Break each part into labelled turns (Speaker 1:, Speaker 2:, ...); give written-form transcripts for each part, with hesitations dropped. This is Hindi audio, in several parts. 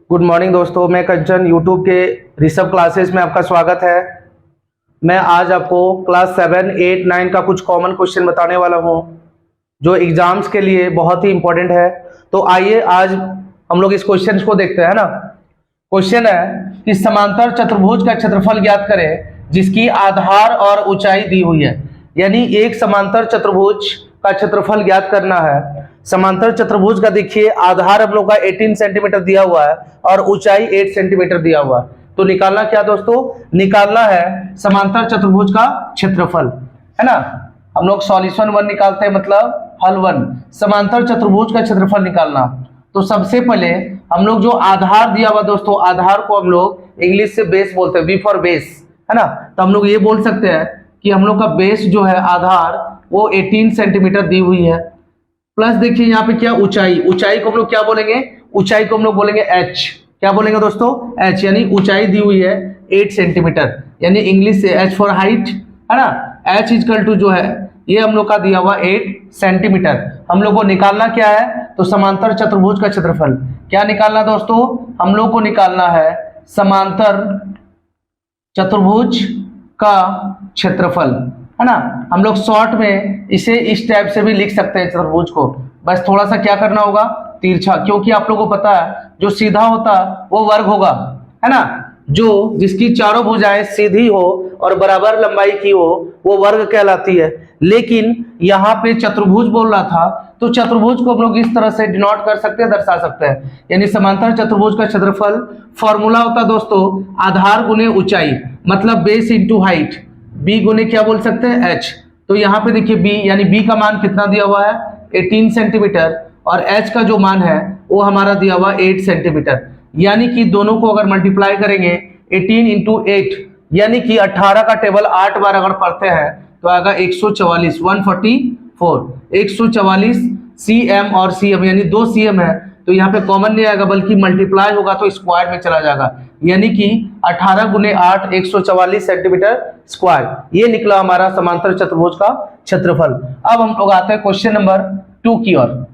Speaker 1: गुड मॉर्निंग दोस्तों, मैं कंचन यूट्यूब के ऋषभ क्लासेस में आपका स्वागत है। मैं आज आपको क्लास 7, 8, 9 का कुछ कॉमन क्वेश्चन बताने वाला हूं जो एग्जाम्स के लिए बहुत ही इंपॉर्टेंट है। तो आइए आज हम लोग इस क्वेश्चन को देखते हैं ना। क्वेश्चन है कि समांतर चतुर्भुज का क्षेत्रफल ज्ञात करें जिसकी आधार और ऊंचाई दी हुई है। यानी एक समांतर चतुर्भुज का क्षेत्रफल ज्ञात करना है। समांतर चतुर्भुज का देखिए आधार हम लोग का 18 सेंटीमीटर दिया हुआ है और ऊंचाई 8 सेंटीमीटर दिया हुआ है। तो निकालना क्या दोस्तों, निकालना है समांतर चतुर्भुज का क्षेत्रफल, है ना। हम लोग सॉल्यूशन 1 निकालते हैं, मतलब हल 1, समांतर चतुर्भुज का क्षेत्रफल निकालना। तो सबसे पहले हम लोग जो आधार दिया हुआ दोस्तों, आधार को हम लोग इंग्लिश से बेस बोलते हैं, बी फॉर बेस, है ना। तो हम लोग ये बोल सकते हैं कि हम लोग का बेस जो है आधार वो 18 सेंटीमीटर दी हुई है। प्लस देखिए यहाँ पे क्या ऊंचाई, ऊंचाई को हम लोग क्या बोलेंगे, ऊंचाई को हम लोग बोलेंगे h। क्या बोलेंगे दोस्तों, h, यानी ऊंचाई दी हुई है 8 सेंटीमीटर, यानी इंग्लिश से h फॉर हाइट, है ना। h इक्वल टू जो है ये हम लोग का दिया हुआ 8 सेंटीमीटर। हम लोग को निकालना क्या है, तो समांतर चतुर्भुज का क्षेत्रफल। क्या निकालना दोस्तों, हम लोग को निकालना है समांतर चतुर्भुज का क्षेत्रफल, है ना। हम लोग शॉर्ट में इसे इस टाइप से भी लिख सकते हैं चतुर्भुज को, बस थोड़ा सा क्या करना होगा, तिरछा, क्योंकि आप लोगों को पता है जो सीधा होता वो वर्ग होगा, है ना। जो जिसकी चारों भुजाएं सीधी हो और बराबर लंबाई की हो वो वर्ग कहलाती है। लेकिन यहाँ पे चतुर्भुज बोल रहा था, तो चतुर्भुज को हम लोग इस तरह से डिनोट कर सकते हैं, दर्शा सकते हैं। यानी समांतर चतुर्भुज का क्षेत्रफल फॉर्मूला होता है दोस्तों आधार गुने ऊंचाई, मतलब बेस इंटू हाइट, बी गुने क्या बोल सकते हैं, एच। तो यहाँ पे देखिए बी, यानी बी का मान कितना दिया हुआ है 18 सेंटीमीटर और एच का जो मान है वो हमारा दिया हुआ 8 सेंटीमीटर। यानी कि दोनों को अगर मल्टीप्लाई करेंगे 18 इंटू 8, यानी कि 18 का टेबल 8 बार अगर पढ़ते हैं तो आएगा 144, 144 cm और cm, यानी 2 cm है तो यहाँ पे कॉमन नहीं आएगा बल्कि मल्टीप्लाई होगा तो स्क्वायर में चला जाएगा। यानी कि 18 गुने 8 144 सेंटीमीटर स्क्वायर, ये निकला हमारा समांतर चतुर्भुज का क्षेत्रफल। अब हम लोग आते हैं क्वेश्चन नंबर 2 की ओर।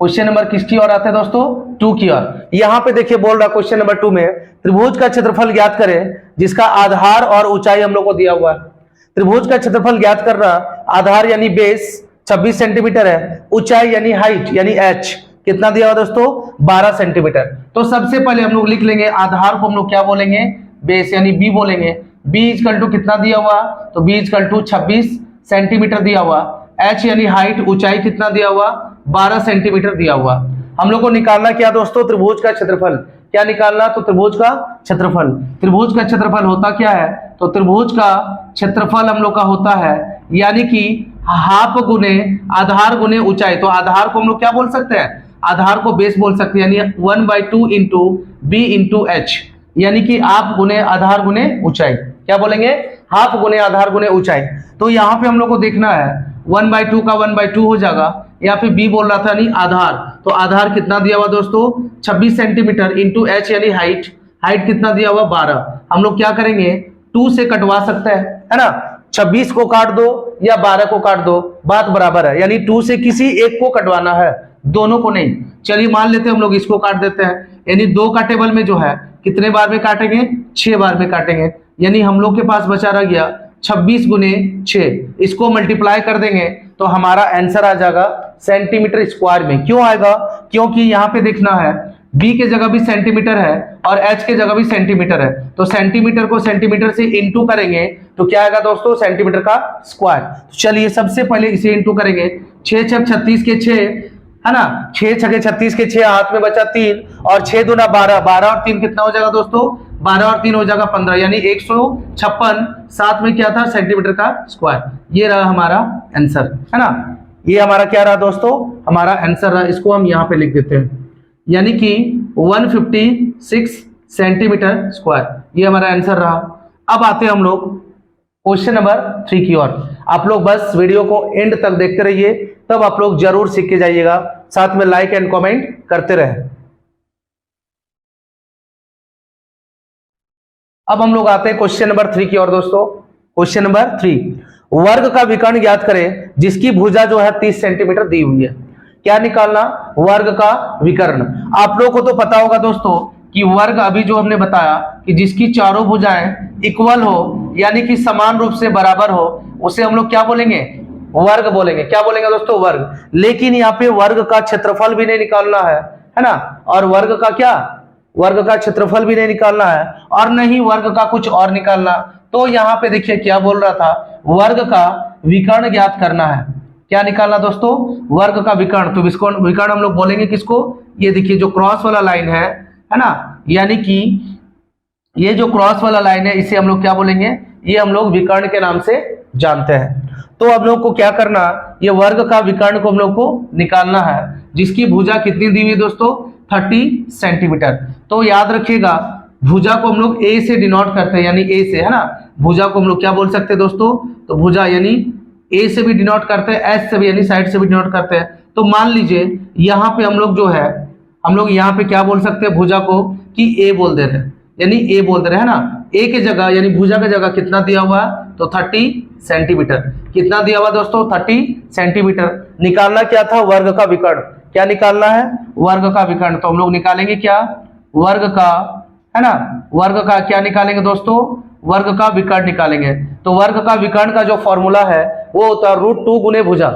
Speaker 1: क्वेश्चन नंबर किसकी ओर आते हैं दोस्तों, 2 की ओर। यहाँ पे देखिए बोल रहा क्वेश्चन नंबर 2 में त्रिभुज का क्षेत्रफल ज्ञात करें जिसका आधार और ऊंचाई हम लोग को दिया हुआ है। त्रिभुज का क्षेत्रफल ज्ञात करना, आधार यानी बेस 26 सेंटीमीटर है, ऊंचाई यानी हाइट यानी h कितना दिया हुआ दोस्तों 12 सेंटीमीटर। तो सबसे पहले हम लोग लिख लेंगे आधार को हम लोग क्या बोलेंगे, बेस यानी b बोलेंगे। b इक्वल टू कितना दिया हुआ, तो b इक्वल टू 26 सेंटीमीटर दिया हुआ, h यानी हाइट ऊंचाई कितना दिया हुआ 12 सेंटीमीटर दिया हुआ। हम लोग को निकालना क्या दोस्तों, त्रिभुज का क्षेत्रफल। क्या निकालना, तो त्रिभुज का क्षेत्रफल। त्रिभुज का क्षेत्रफल होता क्या है, तो त्रिभुज का क्षेत्रफल हम लोग का होता है यानी कि हाफ गुने आधार गुने ऊंचाई। तो आधार को हम लोग क्या बोल सकते हैं, आधार को बेस बोल सकते हैं, यानी 1/2 इंटू बी इंटू एच, यानी कि आप गुने आधार गुने ऊंचाई। क्या बोलेंगे, हाफ गुने आधार गुने ऊंचाई। तो यहाँ पे हम लोग को देखना है 1/2 का 1/2 हो जाएगा, यहाँ पे बी बोल रहा था यानी आधार, तो आधार कितना दिया हुआ दोस्तों 26 सेंटीमीटर इंटू एच यानी हाइट, हाइट कितना दिया हुआ 12। हम लोग क्या करेंगे 2 से कटवा सकते हैं, है ना। 26 को काट दो या 12 को काट दो, बात बराबर है, यानी 2 से किसी एक को कटवाना है, दोनों को नहीं। चलिए मान लेते हैं हम लोग इसको काट देते हैं, यानी 2 का टेबल में जो है कितने बार में काटेंगे, 6 बार में काटेंगे। यानी हम लोग के पास बचा रह गया 26 गुने 6, इसको मल्टीप्लाई कर देंगे तो हमारा आंसर आ जाएगा सेंटीमीटर स्क्वायर में। क्यों आएगा, क्योंकि यहाँ पे देखना है b के जगह भी सेंटीमीटर है और h के जगह भी सेंटीमीटर है, तो सेंटीमीटर को सेंटीमीटर से इंटू करेंगे तो क्या आएगा दोस्तों सेंटीमीटर का स्क्वायर। तो चलिए सबसे पहले इसे इंटू करेंगे, 6 छक 36 के 6, है ना, 6 छके 36 के 6, हाथ में बचा 3 और 6 दूना 12, 12 और 3 कितना हो जाएगा दोस्तों 12 और 3 हो जाएगा 15, यानी 156, साथ में क्या था सेंटीमीटर का स्क्वायर। ये रहा हमारा आंसर, है ना। ये हमारा क्या रहा दोस्तों, हमारा आंसर रहा। इसको हम यहाँ पे लिख देते हैं, यानी कि 156 सेंटीमीटर स्क्वायर, ये हमारा आंसर रहा। अब आते हैं हम लोग क्वेश्चन नंबर 3 की ओर। आप लोग बस वीडियो को एंड तक देखते रहिए, तब आप लोग जरूर सीख के जाइएगा, साथ में लाइक एंड कमेंट करते रहें। अब हम लोग आते हैं क्वेश्चन नंबर 3 की ओर दोस्तों। क्वेश्चन नंबर 3, वर्ग का विकर्ण ज्ञात करें जिसकी भुजा जो है 30 सेंटीमीटर दी हुई है। क्या निकालना, वर्ग का विकर्ण। आप लोगों को तो पता होगा दोस्तों कि वर्ग अभी जो हमने बताया कि जिसकी चारों भुजाएं इक्वल हो यानी कि समान रूप से बराबर हो उसे हम लोग क्या बोलेंगे, वर्ग बोलेंगे। क्या बोलेंगे दोस्तों, वर्ग। लेकिन यहाँ पे वर्ग का क्षेत्रफल भी नहीं निकालना है ना, और वर्ग का क्या, वर्ग का क्षेत्रफल भी नहीं निकालना है और नहीं वर्ग का कुछ और निकालना। तो यहाँ पे देखिए क्या बोल रहा था, वर्ग का विकर्ण ज्ञात करना है। क्या निकालना दोस्तों, वर्ग का विकर्ण। तो इसको विकर्ण हम लोग बोलेंगे किसको, ये देखिए जो क्रॉस वाला लाइन है ना, यानी कि ये जो क्रॉस वाला लाइन है इसे हम लोग क्या बोलेंगे, ये हम लोग विकर्ण के नाम से जानते हैं। तो अब लोग को क्या करना, ये वर्ग का विकर्ण को हम लोग को निकालना है, जिसकी भुजा कितनी दी हुई दोस्तों, 30 सेंटीमीटर। तो याद रखिएगा भुजा को हम लोग ए से डिनोट करते हैं, यानी ए से, है ना। भुजा को हम लोग क्या बोल सकते हैं दोस्तों, तो भुजा यानी ए से भी डिनोट करते हैं, एस से भी यानी साइड से भी डिनोट करते हैं। तो मान लीजिए यहाँ पे हम लोग जो है, हम लोग यहाँ पे क्या बोल सकते हैं भुजा को, कि ए बोल दे रहे हैं, यानी ए बोल दे रहे हैं ना। ए के जगह यानी भुजा के जगह कितना दिया हुआ है, तो 30 सेंटीमीटर। कितना दिया हुआ दोस्तों, 30 सेंटीमीटर। निकालना क्या था, वर्ग का विकर्ण। क्या निकालना है, वर्ग का विकर्ण। तो हम लोग निकालेंगे क्या, वर्ग का, है ना, वर्ग का क्या निकालेंगे दोस्तों, वर्ग का विकर्ण निकालेंगे। तो वर्ग का विकर्ण का जो फॉर्मूला है वो होता है √2 गुने भुजा।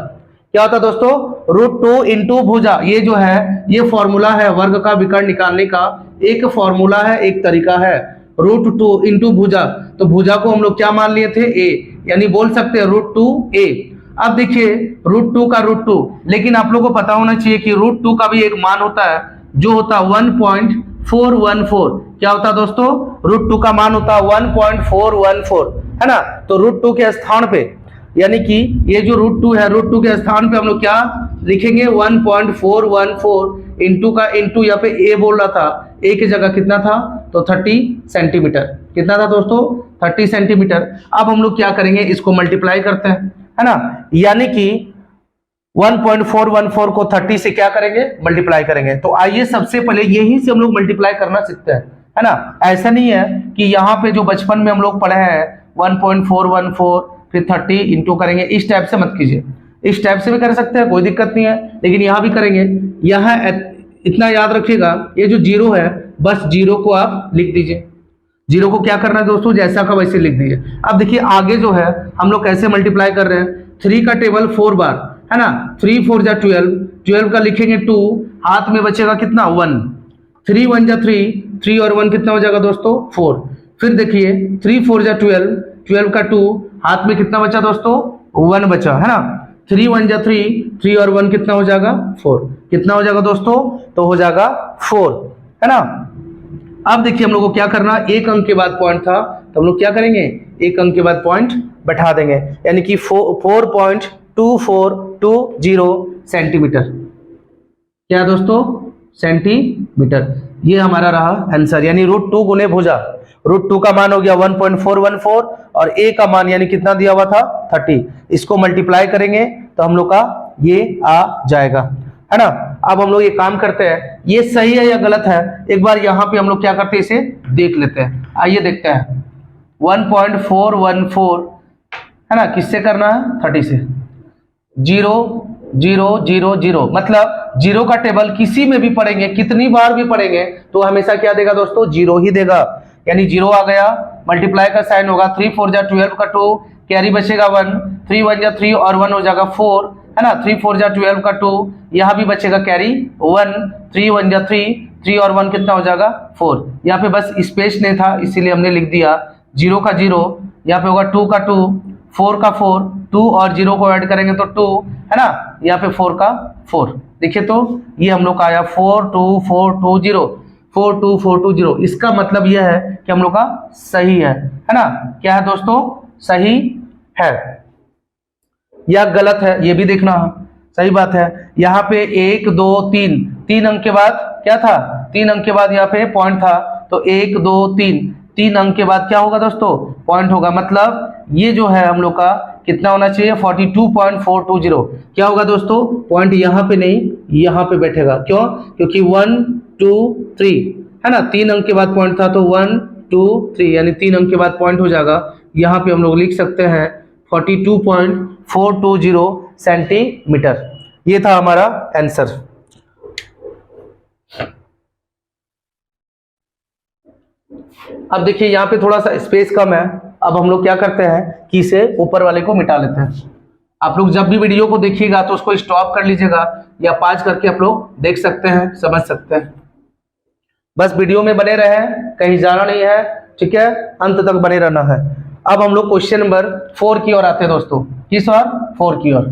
Speaker 1: क्या होता है दोस्तों, √2 इंटू भुजा। ये जो है ये फॉर्मूला है वर्ग का विकर्ण निकालने का, एक फॉर्मूला है, एक तरीका है। √2 इंटू भुजा, तो भुजा को हम लोग क्या मान लिए थे, ए, यानी बोल सकते हैं √2a। अब देखिए √2 का √2, लेकिन आप लोगों को पता होना चाहिए कि √2 का भी एक मान होता है जो होता है 1.414। क्या होता है दोस्तों, √2 का मान होता है 1.414, है ना। तो √2 के स्थान पे, यानी कि ये जो √2 है, √2 के स्थान पे हम लोग क्या लिखेंगे, 1.414 इंटू का इंटू, यहाँ पे ए बोल रहा था, ए की जगह कितना था, तो 30 सेंटीमीटर। कितना था दोस्तों, 30 सेंटीमीटर। अब हम लोग क्या करेंगे, इसको मल्टीप्लाई करते हैं, है ना, यानी कि 1.414 को 30 से क्या करेंगे, मल्टीप्लाई करेंगे। तो आइए सबसे पहले यही से हम लोग मल्टीप्लाई करना सीखते हैं, है ना। ऐसा नहीं है कि यहाँ पे जो बचपन में हम लोग पढ़े हैं 1.414 फिर 30 इंटू करेंगे, इस टाइप से मत कीजिए। इस टाइप से भी कर सकते हैं, कोई दिक्कत नहीं है, लेकिन यहाँ भी करेंगे। यहाँ इतना याद रखिएगा, ये जो जीरो है बस जीरो को आप लिख दीजिए। जीरो को क्या करना है दोस्तों, जैसा का वैसे लिख दीजिए। अब देखिए आगे जो है हम लोग कैसे मल्टीप्लाई कर रहे हैं, 3 का टेबल 4 बार, है ना। 3 4 जा 12, 12 का लिखेंगे 2, हाथ में बचेगा कितना 1, 3 1 जा 3, 3 और 1 कितना हो जाएगा दोस्तों 4। फिर देखिए 3 4 जा 12, 12 का 2, हाथ में कितना बचा दोस्तों 1 बचा, है ना। 3 1 जा 3, 3 और 1 कितना हो जाएगा 4। कितना हो जाएगा दोस्तों, तो हो जाएगा 4, है ना। अब देखिए हम लोग को क्या करना, एक अंक के बाद पॉइंट था तो हम लोग क्या करेंगे, एक अंक के बाद पॉइंट बैठा देंगे, यानी कि 4.2420 सेंटीमीटर। क्या दोस्तों, सेंटीमीटर। ये हमारा रहा आंसर, यानी √2 गुने भुजा। √2 का मान हो गया 1.414 और a का मान यानी कितना दिया हुआ था 30। इसको मल्टीप्लाई करेंगे तो हम लोग का ये आ जाएगा, है ना। अब हम लोग ये काम करते हैं, ये सही है या गलत है, एक बार यहाँ पे हम लोग क्या करते हैं, इसे देख लेते हैं। आइए देखते हैं 1.414, है ना, किससे करना है 30 से। 0 0 0 0, मतलब जीरो का टेबल किसी में भी पढ़ेंगे, कितनी बार भी पढ़ेंगे तो हमेशा क्या देगा दोस्तों, 0 ही देगा, यानी 0 आ गया। मल्टीप्लाई का साइन होगा, 3 4 जा 12 का 2, कैरी बचेगा 1, 3 1 जा 3 और 1 हो जाएगा 4, है ना। 3 4 जा 12 का 2, यहाँ भी बचेगा कैरी 1, 3 1 जा 3, 3 और 1 कितना हो जाएगा 4। यहाँ पे बस स्पेस नहीं था इसीलिए हमने लिख दिया 0 का 0, यहाँ पे होगा 2 का 2, 4 का 4, 2 और 0 को ऐड करेंगे तो 2, है ना। यहाँ पे 4 का 4, देखिए तो ये हम लोग का आया 42420, 42420। इसका मतलब यह है कि हम लोग का सही है ना। क्या है दोस्तों, सही है या गलत है, ये भी देखना है। सही बात है। यहाँ पे 1 2 3, 3 अंक के बाद क्या था, 3 अंक के बाद यहाँ पे पॉइंट था, तो 1 2 3, 3 अंक के बाद क्या होगा दोस्तों, पॉइंट होगा। मतलब ये जो है हम लोग का कितना होना चाहिए, 42.420। क्या होगा दोस्तों, पॉइंट यहाँ पे नहीं यहाँ पे बैठेगा। क्यों, क्योंकि 1 2 3, है ना, 3 अंक के बाद पॉइंट था तो 1 2 3, यानी 3 अंक के बाद पॉइंट हो जाएगा। यहाँ पे हम लोग लिख सकते हैं 42.420 सेंटीमीटर। ये था हमारा आंसर। अब देखिए यहाँ पे थोड़ा सा स्पेस कम है, अब हम लोग क्या करते हैं कि इसे ऊपर वाले को मिटा लेते हैं। आप लोग जब भी वीडियो को देखिएगा तो उसको स्टॉप कर लीजिएगा या पॉज करके आप लोग देख सकते हैं, समझ सकते हैं। बस वीडियो में बने रहे, कहीं जाना नहीं है, ठीक है, अंत तक बने रहना है। अब हम लोग क्वेश्चन नंबर 4 की ओर आते हैं दोस्तों। किस ओर? 4 की ओर।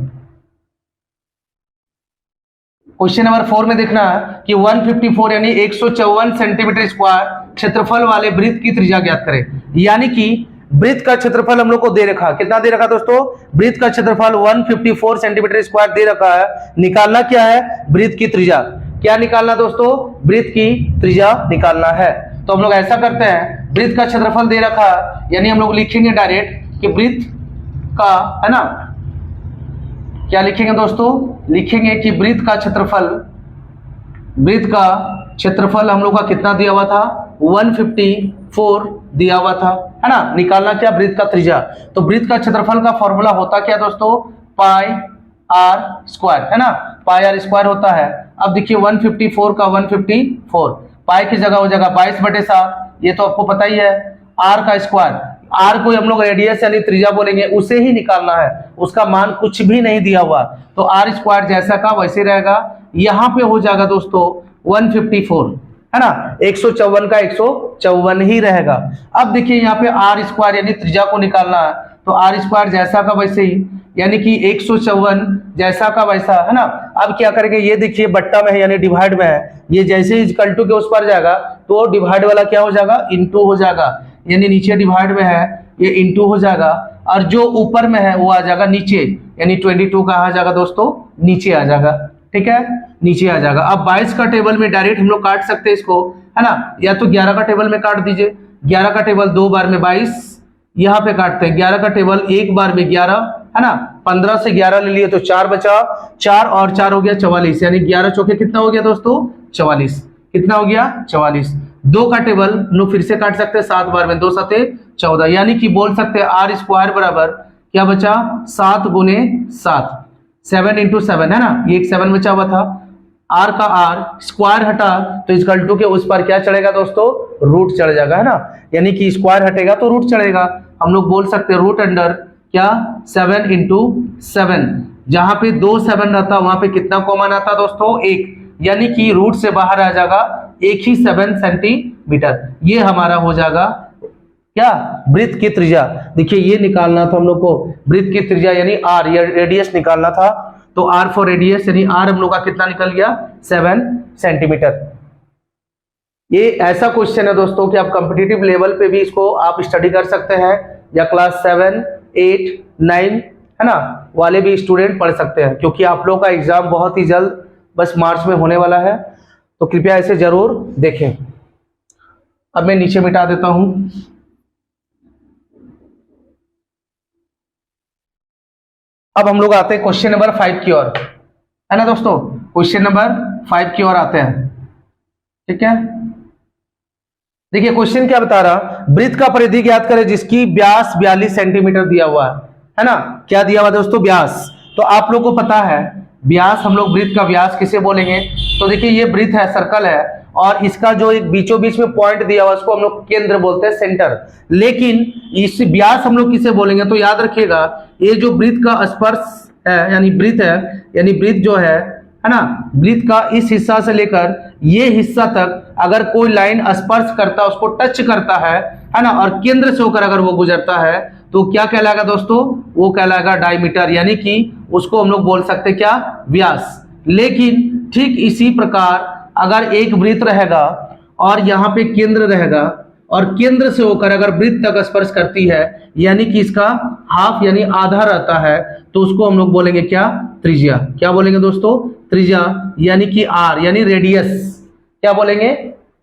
Speaker 1: क्वेश्चन नंबर 4 में देखना है कि 154 यानी 154 सेंटीमीटर स्क्वायर क्षेत्रफल वाले वृत्त की त्रिज्या ज्ञात करें। यानी कि वृत्त का क्षेत्रफल हम लोग को दे रखा, कितना दे रखा दोस्तों? वृत्त का क्षेत्रफल 154 सेंटीमीटर स्क्वायर दे रखा है। निकालना क्या है? वृत्त की त्रिज्या। क्या निकालना दोस्तों? वृत्त की त्रिज्या निकालना है। तो हम लोग ऐसा करते हैं, वृत्त का क्षेत्रफल दे रखा है यानी हम लोग लिखेंगे डायरेक्ट कि वृत्त का, है ना, क्या लिखेंगे दोस्तों? लिखेंगे कि वृत्त का क्षेत्रफल हम लोग का कितना दिया हुआ था? 154 दिया हुआ था, है ना। निकालना क्या? वृत्त का त्रिज्या। तो वृत्त का क्षेत्रफल का फॉर्मूला होता क्या दोस्तों? पाई आर स्क्वायर, है ना, पाई आर स्क्वायर होता है। अब देखिए 154 का 154, पाई की जगह हो जाएगा 22/7, ये तो आपको पता ही है। आर का स्क्वायर, आर को हम लोग रेडियस यानी त्रिज्या बोलेंगे, उसे ही निकालना है, उसका मान कुछ भी नहीं दिया हुआ, तो आर स्क्वायर जैसा का वैसे रहेगा। यहां पे हो जाएगा दोस्तों 154, है ना, 154 का 154 ही रहेगा। अब देखिए यहाँ पे आर स्क्वायर यानी त्रिज्या को निकालना है, तो आर स्क्वायर जैसा का वैसे ही, यानी कि 154 जैसा का वैसा, है ना। अब क्या करेंगे, ये देखिए बट्टा में है यानी डिवाइड में है, ये जैसे ही इक्वल टू के उस पर जाएगा तो डिवाइड वाला क्या हो जाएगा? इनटू हो जाएगा, यानी नीचे डिवाइड में है ये इनटू हो जाएगा, और जो ऊपर में है वो आ जाएगा नीचे, यानी 22 का आ जाएगा दोस्तों, नीचे आ जाएगा, ठीक है, नीचे आ जाएगा। अब 22 का टेबल में डायरेक्ट हम लोग काट सकते हैं इसको, है ना, या तो 11 का टेबल में काट दीजिए। 11 का टेबल 2 बार में 22, यहाँ पे काटते हैं 11 का टेबल 1 बार में 11, है ना, 15 से 11 ले लिए तो 4 बचा, 4 और 4 हो गया 44, यानी 11 चौके कितना हो गया दोस्तों? 44। कितना हो गया? 44। 2 का टेबल हम लोग फिर से काट सकते हैं 7 बार में, 2 7 14, यानी कि बोल सकते हैं आर स्क्वायर बराबर क्या बचा? 7 गुने 7, 7 इंटू 7, है ना, ये एक 7 बचा हुआ था। आर का आर स्क्वायर हटा तो इक्वल टू के उस पर क्या चढ़ेगा दोस्तों? रूट चढ़ जाएगा, है ना, यानी कि स्क्वायर हटेगा तो रूट चढ़ेगा। हम लोग बोल सकते हैं रूट अंडर क्या? 7 इंटू 7, जहां पे 2 7 रहता वहां पे कितना कॉमन आता दोस्तों? 1, यानी कि रूट से बाहर आ जाएगा एक ही 7 सेंटीमीटर। ये हमारा हो जाएगा क्या? वृत्त की त्रिज्या। देखिए ये निकालना था हम लोग को, वृत्त की त्रिज्या यानी आर, या रेडियस निकालना था, तो आर फॉर रेडियस यानी आर हम लोग का कितना निकल गया? 7 सेंटीमीटर। ये ऐसा क्वेश्चन है दोस्तों कि आप कॉम्पिटिटिव लेवल पे भी इसको आप स्टडी कर सकते हैं, या क्लास 7 8 9, है ना, वाले भी स्टूडेंट पढ़ सकते हैं, क्योंकि आप लोग का एग्जाम बहुत ही जल्द बस मार्च में होने वाला है, तो कृपया इसे जरूर देखें। अब मैं नीचे मिटा देता हूं। अब हम लोग आते हैं क्वेश्चन नंबर 5 की ओर, है ना दोस्तों, क्वेश्चन नंबर 5 की ओर आते हैं, ठीक है। देखिए क्वेश्चन क्या बता रहा? वृत्त का परिधि ज्ञात करें जिसकी व्यास 42 सेंटीमीटर दिया हुआ है ना, क्या दिया हुआ दोस्तों? व्यास। तो आप लोग को पता है व्यास, हम लोग वृत्त का व्यास किसे बोलेंगे? तो देखिए ये वृत्त है, सर्कल है, और इसका जो एक बीचों बीच में पॉइंट दिया हुआ उसको हम लोग केंद्र बोलते हैं, सेंटर। लेकिन इस व्यास हम लोग किसे बोलेंगे? तो याद रखिएगा ये जो वृत्त का स्पर्श है यानी वृत्त है, यानी वृत्त जो है ना, वृत्त का इस हिस्सा से लेकर ये हिस्सा तक अगर कोई लाइन स्पर्श करता है, उसको टच करता है ना, और केंद्र से होकर अगर वो गुजरता है तो क्या कहलाएगा दोस्तों? वो कहलाएगा डायमीटर, यानी कि उसको हम लोग बोल सकते हैं क्या? व्यास। लेकिन ठीक इसी प्रकार अगर एक वृत्त रहेगा और यहाँ पे केंद्र रहेगा, और केंद्र से होकर अगर वृत्त तक स्पर्श करती है, यानी कि इसका हाफ यानी आधा रहता है, तो उसको हम लोग बोलेंगे क्या? त्रिज्या। क्या बोलेंगे दोस्तों? त्रिज्या, यानी कि आर यानी रेडियस, क्या बोलेंगे?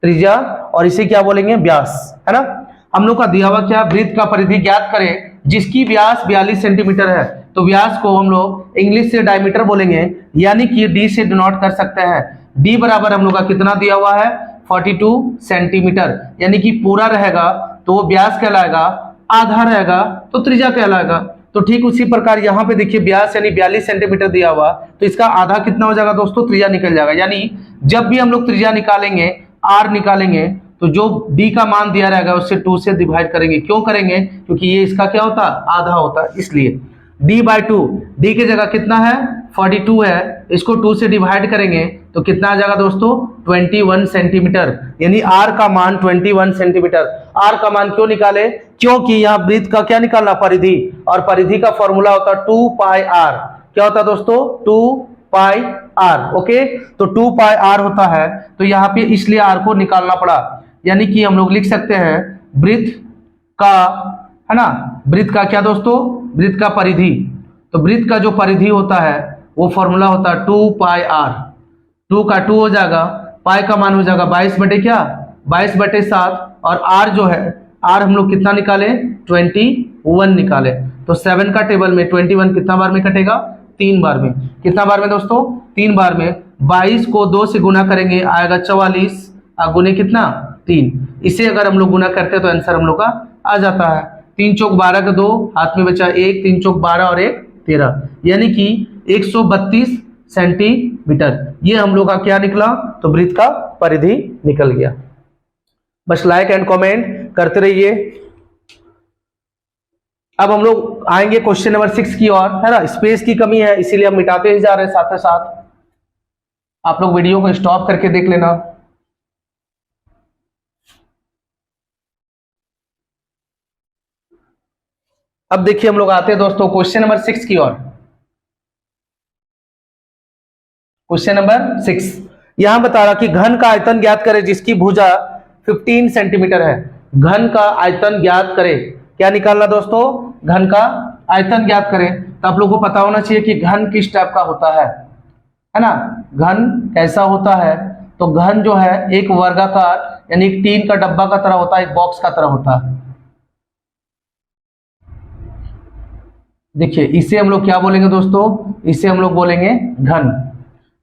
Speaker 1: त्रिज्या, और इसे क्या बोलेंगे? व्यास, है ना। हम लोग का दिया हुआ क्या? वृत्त का परिधि ज्ञात करें जिसकी व्यास 42 सेंटीमीटर है, तो व्यास को हम लोग इंग्लिश से डायमीटर बोलेंगे, यानी कि डी से डिनोट कर सकते हैं। डी बराबर हम लोग का कितना दिया हुआ है? 42 सेंटीमीटर, यानी कि पूरा रहेगा तो वो व्यास कहलाएगा, आधा रहेगा तो त्रिज्या कहलाएगा। तो ठीक उसी प्रकार यहाँ पे देखिए व्यास यानी 42 सेंटीमीटर दिया हुआ, तो इसका आधा कितना हो जाएगा दोस्तों, त्रिज्या निकल जाएगा। यानी जब भी हम लोग त्रिज्या निकालेंगे, आर निकालेंगे, तो जो डी का मान दिया रहेगा उससे 2 से डिवाइड करेंगे। क्यों करेंगे, क्योंकि ये इसका क्या होता है, आधा होता है, इसलिए d/2, डी की जगह कितना है 42 है, इसको 2 से डिवाइड करेंगे तो कितना आ जाएगा दोस्तों 21 सेंटीमीटर, यानी r का मान 21 सेंटीमीटर। r का मान क्यों निकाले, क्योंकि यहाँ वृत्त का क्या निकालना, परिधि, और परिधि का फॉर्मूला होता है 2πr। क्या होता है दोस्तों 2πr। ओके, तो 2πr होता है, तो यहाँ पे इसलिए r को निकालना पड़ा। यानी कि हम लोग लिख सकते हैं वृत्त का, है ना, वृत्त का क्या दोस्तों, वृत्त का परिधि। तो वृत्त का जो परिधि होता है वो फॉर्मूला होता है 2πr। 2 का 2 हो जाएगा, पाई का मान हो जाएगा 22/7, और r जो है, r हम लोग कितना निकाले 21 निकाले। तो 7 का टेबल में 21 कितना बार में कटेगा, 3 बार में। कितना बार में दोस्तों, 3 बार में। 22 को 2 से गुना करेंगे आएगा 44, गुने कितना 3। इसे अगर हम लोग गुना करते हैं तो आंसर हम लोग का आ जाता है 3 चौक 12 का 2, हाथ में बचा 1, 3 चौक 12 और 1 13, यानी कि 132 सेंटीमीटर। ये हम लोग का क्या निकला, तो वृत्त का परिधि निकल गया। बस लाइक एंड कमेंट करते रहिए। अब हम लोग आएंगे क्वेश्चन नंबर 6 की ओर, है ना। स्पेस की कमी है इसीलिए हम मिटाते ही जा रहे हैं, साथ साथ आप लोग वीडियो को स्टॉप करके देख लेना। अब देखिए हम लोग आते हैं दोस्तों क्वेश्चन नंबर 6 की ओर। क्वेश्चन नंबर 6 यहां बता रहा कि घन का आयतन ज्ञात करें जिसकी भुजा 15 सेंटीमीटर है। घन का आयतन ज्ञात करें, क्या निकालना दोस्तों, घन का आयतन ज्ञात करें। तो आप लोगों को पता होना चाहिए कि घन किस टाइप का होता है ना। घन कैसा होता है, तो घन जो है एक वर्गाकार यानी एक टीन का डब्बा का तरह होता है, एक बॉक्स का तरह होता है। देखिए इसे हम लोग क्या बोलेंगे दोस्तों, इसे हम लोग बोलेंगे घन,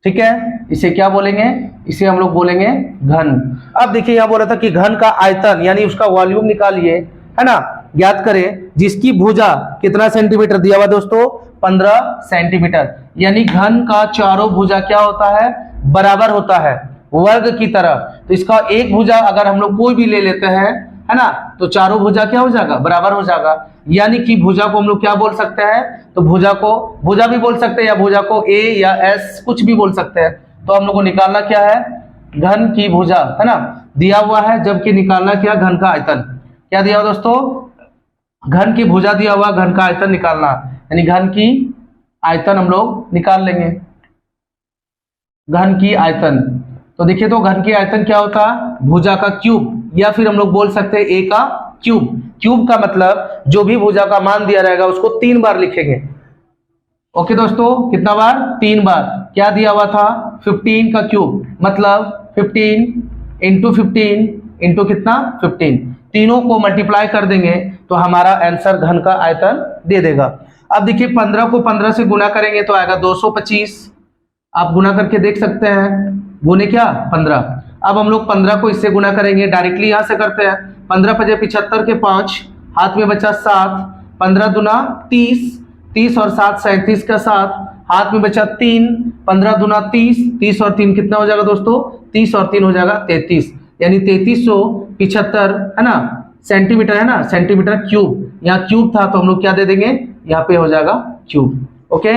Speaker 1: ठीक है। इसे क्या बोलेंगे, इसे हम लोग बोलेंगे घन। अब देखिए यहां बोला था कि घन का आयतन यानी उसका वॉल्यूम निकालिए, है ना, ज्ञात करें जिसकी भुजा कितना सेंटीमीटर दिया हुआ दोस्तों, 15 सेंटीमीटर। यानी घन का चारों भुजा क्या होता है, बराबर होता है, वर्ग की तरह। तो इसका एक भुजा अगर हम लोग कोई भी ले लेते हैं, है ना, तो चारों भुजा क्या हो जाएगा, बराबर हो जाएगा। यानी कि भुजा को हम लोग क्या बोल सकते हैं, तो भुजा को भुजा भी बोल सकते हैं, या भुजा को ए या एस कुछ भी बोल सकते हैं। तो हम लोग को निकालना क्या है, घन की भुजा, है ना, दिया हुआ है, जबकि निकालना क्या, घन का आयतन। क्या दिया हुआ दोस्तों, घन की भुजा दिया हुआ, घन का आयतन निकालना, यानी घन की आयतन हम लोग निकाल लेंगे, घन की आयतन। तो देखिए तो घन की आयतन क्या होता है, भुजा का क्यूब, या फिर हम लोग बोल सकते हैं ए का क्यूब। क्यूब का मतलब जो भी भुजा का मान दिया रहेगा उसको 3 बार लिखेंगे। ओके दोस्तों, कितना बार, 3 बार। क्या दिया हुआ था, 15 का क्यूब, मतलब 15 इंटू 15 इंटू कितना 15, तीनों को मल्टीप्लाई कर देंगे तो हमारा आंसर घन का आयतन दे देगा। अब देखिए 15 को 15 से गुना करेंगे तो आएगा 225, आप गुना करके देख सकते हैं, गुने क्या 15। अब हम लोग 15 को इससे गुना करेंगे, डायरेक्टली यहां से करते हैं, 15 × 75 के 5, हाथ में बचा 7, 15 दूना 30, 30 और 7 37 का 7, हाथ में बचा 3, 15 दूना 30, 30 और 3 कितना हो जाएगा दोस्तों, 30 और 3 हो जाएगा 33, यानी 3375, है ना, सेंटीमीटर, है ना, सेंटीमीटर क्यूब। यहाँ क्यूब था तो हम लोग क्या दे देंगे, यहाँ पे हो जाएगा क्यूब। ओके,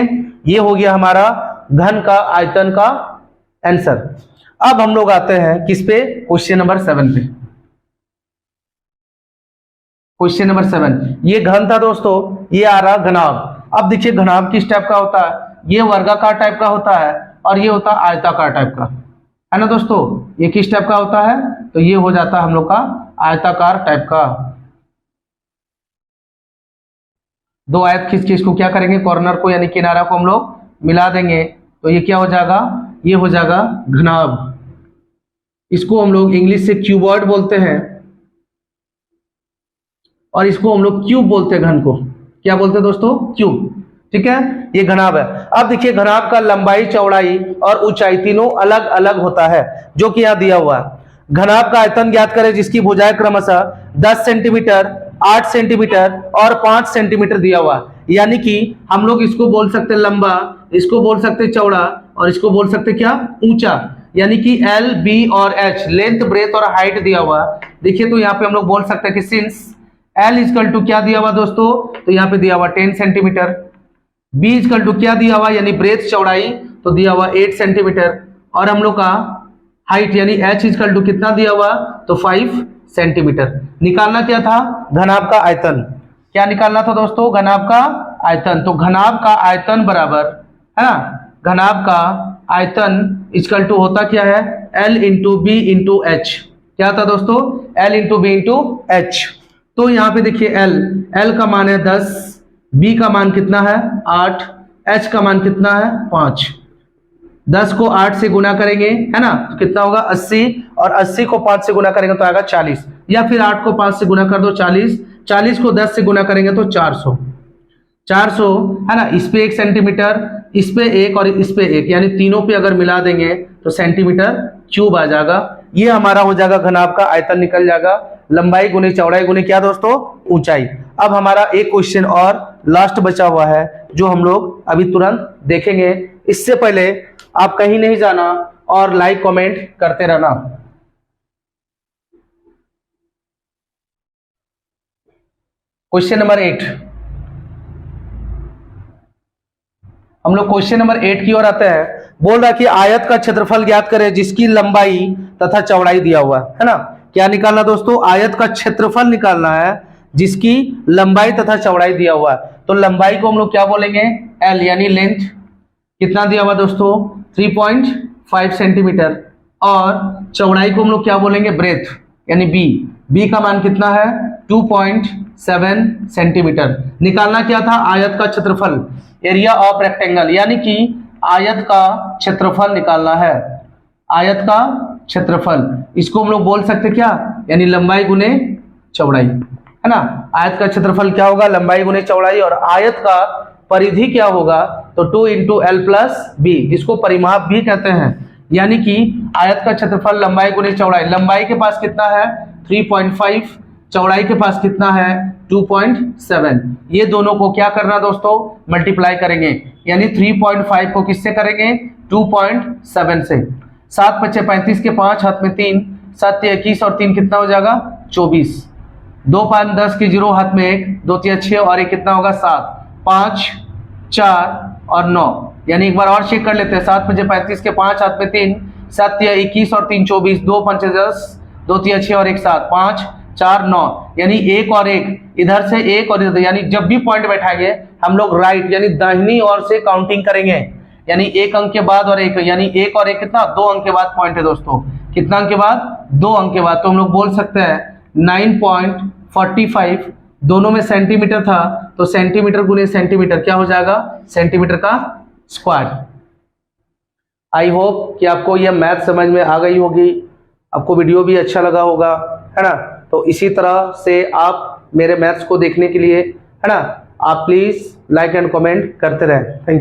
Speaker 1: ये हो गया हमारा घन का आयतन का आंसर। अब हम लोग आते हैं किस पे, क्वेश्चन नंबर 7 पे। क्वेश्चन नंबर 7, ये घन था दोस्तों, ये आ रहा घनाभ। अब देखिए घनाभ किस टाइप का होता है, ये वर्गाकार टाइप का होता है और ये होता है आयताकार टाइप का, है ना दोस्तों। ये किस टाइप का होता है, तो ये हो जाता है हम लोग का आयताकार टाइप का। दो आयत खींच के इसको क्या करेंगे, कॉर्नर को यानी किनारा को हम लोग मिला देंगे तो ये क्या हो जाएगा, ये हो जाएगा घनाभ। इसको हम लोग इंग्लिश से क्यूबॉइड बोलते हैं और इसको हम लोग क्यूब बोलते हैं, घन को क्या बोलते हैं दोस्तों, क्यूब, ठीक है। ये घनाभ है। अब देखिए घनाभ का लंबाई, चौड़ाई और ऊंचाई तीनों अलग अलग होता है, जो कि यहां दिया हुआ है। घनाभ का आयतन ज्ञात करें जिसकी भुजाएं क्रमशः 10 सेंटीमीटर, 8 सेंटीमीटर और 5 सेंटीमीटर दिया हुआ, यानी कि हम लोग इसको बोल सकते लंबा, इसको बोल सकते चौड़ा और इसको बोल सकते क्या ऊंचा, यानी कि एल बी और एच लेंथ ब्रेथ और हाइट दिया हुआ। देखिए तो यहाँ पे हम लोग बोल सकते हैं कि सिंस एल इजकल टू क्या दिया हुआ दोस्तों, तो यहाँ पे दिया हुआ 10 सेंटीमीटर, बी इजकल टू क्या दिया हुआ यानी ब्रेथ चौड़ाई तो दिया हुआ 8 सेंटीमीटर, और हम लोग का हाइट यानी एच इजकल टू कितना दिया हुआ तो 5 सेंटीमीटर। निकालना क्या था घनाभ का आयतन, क्या निकालना था दोस्तों घनाभ का आयतन, तो घनाभ का आयतन बराबर है ना, घनाभ का आयतन इजकल टू होता क्या है L into B into H, क्या था दोस्तों L into B into H. तो यहाँ पे देखिए L का मान है 10, B का मान कितना है 8, H का मान कितना है 5। 10 को 8 से गुना करेंगे है ना तो कितना होगा 80, और 80 को 5 से गुना करेंगे तो आएगा 40, या फिर 8 को 5 से गुना कर दो 40, 40 को 10 से गुना करेंगे तो 400 है ना। इस पे 1 सेंटीमीटर, इस पे 1 और इस पे 1, यानी तीनों पे अगर मिला देंगे तो सेंटीमीटर क्यूब आ जाएगा। ये हमारा हो जाएगा घनाभ का आयतन निकल जाएगा, लंबाई गुने चौड़ाई गुने क्या दोस्तों ऊंचाई। अब हमारा एक क्वेश्चन और लास्ट बचा हुआ है जो हम लोग अभी तुरंत देखेंगे। इससे पहले आप कहीं नहीं जाना और लाइक कमेंट करते रहना। क्वेश्चन नंबर 8, हम लोग क्वेश्चन नंबर 8 की ओर आते हैं। बोल रहा कि आयत का क्षेत्रफल ज्ञात करें जिसकी लंबाई तथा चौड़ाई दिया हुआ है ना। क्या निकालना दोस्तों आयत का क्षेत्रफल निकालना है जिसकी लंबाई तथा चौड़ाई दिया हुआ है। तो लंबाई को हम लोग क्या बोलेंगे L यानी लेंथ, कितना दिया हुआ दोस्तों 3.5 सेंटीमीटर, और चौड़ाई को हम लोग क्या बोलेंगे ब्रेथ यानी B का मान कितना है 2.7 सेंटीमीटर। निकालना क्या था आयत का क्षेत्रफल, एरिया ऑफ रेक्टेंगल, यानी कि आयत का क्षेत्रफल निकालना है, आयत का क्षेत्रफल। इसको हम लोग बोल सकते क्या यानी लंबाई गुने चौड़ाई है ना। आयत का क्षेत्रफल क्या होगा लंबाई गुने चौड़ाई, और आयत का परिधि क्या होगा तो 2 इंटू एल प्लस बी, जिसको परिमाप भी कहते हैं। यानी कि आयत का क्षेत्रफल लंबाई गुने चौड़ाई, लंबाई के पास कितना है 3.5, चौड़ाई के पास कितना है 2.7, ये दोनों को क्या करना दोस्तों मल्टीप्लाई करेंगे, यानी 3.5 को किससे करेंगे 2.7 से। 7 × 5 = 35 के 5 हाथ में 3, 7 × 21 और 3 कितना हो जाएगा 24, 2 × 5 = 10 की 0 हाथ में 1, 2 × 3 = 6 और 1 कितना होगा 7, 5 4 और 9, यानी एक बार और चेक कर लेते हैं। 7 × 5 = 35 के 5 हाथ में 3, 7 × 21 और 3 24, 2 × 5 = 10, 2 × 3 = 6 और 1 7, 5 4 9, यानी 1 और 1 इधर से 1 और इधर, यानी जब भी पॉइंट बैठाएंगे हम लोग राइट यानी दाहिनी ओर से काउंटिंग करेंगे, यानी 1 अंक के बाद और 1, यानी 1 और 1 कितना 2 अंक के बाद पॉइंट है दोस्तों, कितना अंक के बाद 2 अंक के बाद। तो हम लोग बोल सकते हैं 9.45, दोनों में सेंटीमीटर था तो सेंटीमीटर गुने सेंटीमीटर क्या हो जाएगा सेंटीमीटर का स्क्वायर। आई होप कि आपको यह मैथ समझ में आ गई होगी, आपको वीडियो भी अच्छा लगा होगा है ना। तो इसी तरह से आप मेरे मैथ्स को देखने के लिए है ना आप प्लीज लाइक एंड कमेंट करते रहें। Thank you.